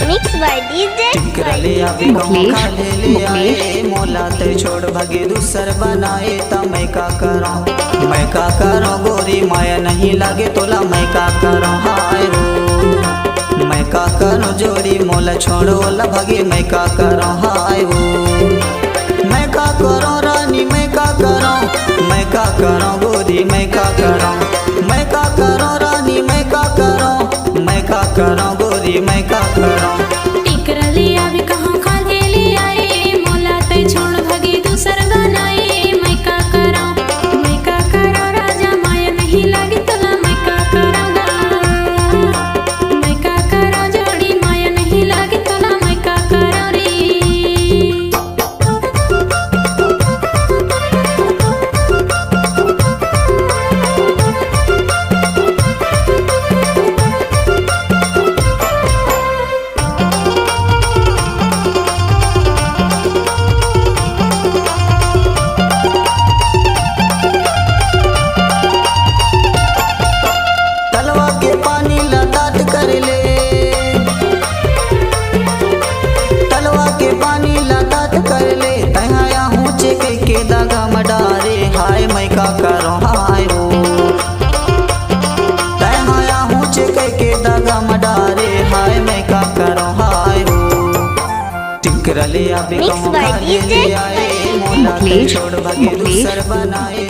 Mixed by DJ टिकरलिया भी गम खा ले आए मोला ते छोड़ भागे दूसर बनाए त मैं का करूं गोरी माया नहीं लागे तोला मैं का करूं हाय रो मैं का करूं जोड़ी मोला छोड़ो ला भागे मैं का करूं हाय हो मैं का करूं रानी मैं का करूं गोरी मैं का करूं रानी मैं का करूं गोरी मैं का करूं टिकरलिया भी कहाँ खा ले आए मोला ते छोड़ भागे दूसर बनाए मैं का करो राजा माया नहीं लागे तोला मैं का करो जोड़ी माया नहीं लागे तोला मैं का करो रे। तलवा के पानी लदात कर ले तहाया ऊंचे के दागा मडारे हाय मैं का करूं हाय हो तहाया ऊंचे के दागा मडारे हाय मैं का करूं हाय हो टिकरलिया भी Mixed by DJ आए मोला छोड़ भागे दूसर बनाए